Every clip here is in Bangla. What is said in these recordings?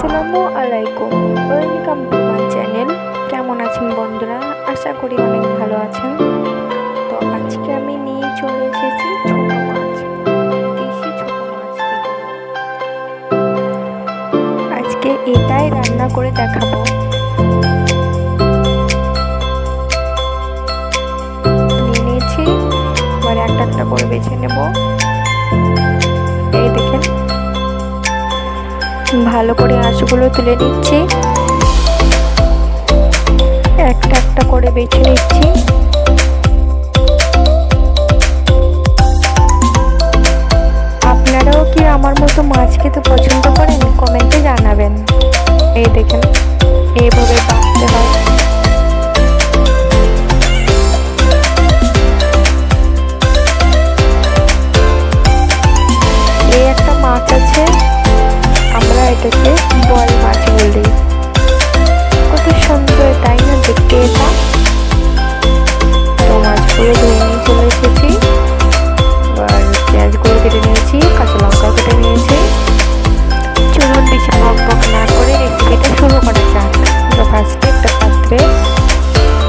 আসসালামু আলাইকুম, ওয়েলকাম টু মাই চ্যানেল। কেমন আছেন বন্ধুরা? আশা করি অনেক ভালো আছেন। তো আজকে আমি নিয়ে চলে এসেছি ছোট মাছ, দেশি ছোট মাছ। আজকে এটাই রান্না করে দেখাবো। নিয়ে নিয়েছি, এবার একটা একটা করে বেছে নেব। এই দেখেন, ভালো করে আঁশগুলো তুলে নিচ্ছি, একটা একটা করে বেছে নিচ্ছি। আপনারাও কি আমার মতো মাছ খেতে পছন্দ করেন? কমেন্টে জানাবেন। এই দেখেন, এইভাবে বাঁচতে হয়। এই একটা মাছ আছে, আমরা এটাকে বল মাছ বলি। কত সুন্দর তাই না দেখতে এটা? তো মাছগুলো ধুয়ে নিয়ে চলে এসেছি। এবার পেঁয়াজগুলো কেটে নিয়েছি, কাঁচা লঙ্কা কেটে নিয়েছি। চলুন বেশি বক বক না করে রেসিপিটা শুরু করা যাক। তো ফার্স্টে একটা পাত্রে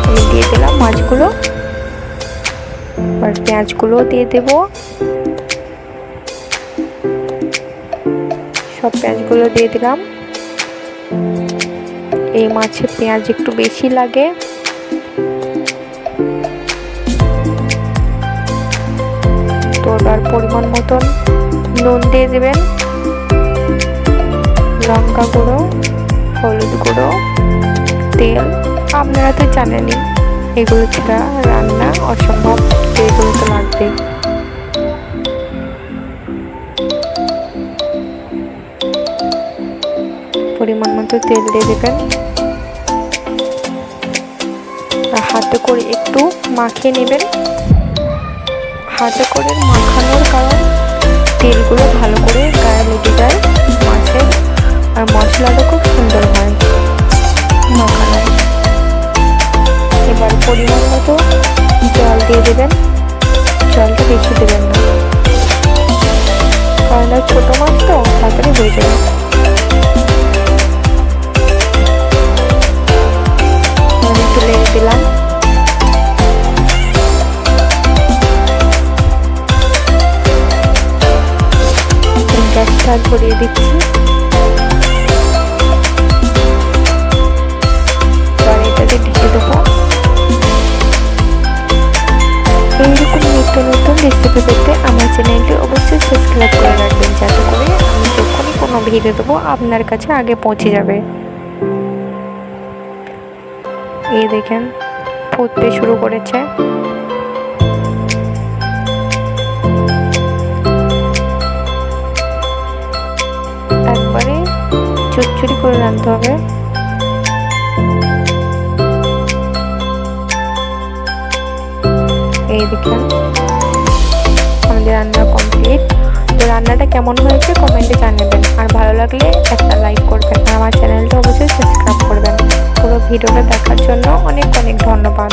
আমি দিয়ে দিলাম মাছগুলো, এবার পেঁয়াজগুলো দিয়ে দেবো। সব পেঁয়াজগুলো দিয়ে দিলাম। এই মাছে পেঁয়াজ একটু বেশি লাগে। তো এবার পরিমাণ মতন নুন দিয়ে দেবেন, লঙ্কা গুঁড়ো, হলুদ গুঁড়ো, তেল। আপনারা তো জানেনই এগুলো ছাড়া রান্না অসম্ভব, এগুলো তো লাগবেই। পরিমাণ মতো তেল দিয়ে দেবেন, হাতে করে একটু মাখিয়ে নেবেন। হাতে করে মাখানোর কারণ তেলগুলো ভালো করে গায়ে লেগে যায় মাছের, আর মশলাটা খুব সুন্দর হয় মাখানো। এবার পরিমাণ মতো জল দিয়ে দেবেন, জলটা বেশি দেবেন না, কারণ ছোটো মাছ তো তাড়াতাড়ি হয়ে যাবে। তুলে দিলাম, গ্যাসটা ধরিয়ে দিচ্ছি। এবার এটাকে ঢেকে দেবো। এইরকম নিত্য নতুন রেসিপি পেতে আমার চ্যানেলটি অবশ্যই সাবস্ক্রাইব করে রাখবেন, যাতে করে আমি যখনই কোনো ভিডিও দেবো আপনার কাছে আগে পৌঁছে যাবে। এই দেখেন, ফুটতে শুরু করেছে। একবারে চুরচুরি করে রাখতে হবে। এই দেখেন, আমাদের রান্না কমপ্লিট। তো রান্নাটা কেমন হয়েছে কমেন্টে জানাবেন, আর ভালো লাগলে একটা লাইক করবেন, আর আমার চ্যানেলটা অবশ্যই সাবস্ক্রাইব করবেন। পুরো ভিডিওটা দেখার জন্য অনেক অনেক ধন্যবাদ।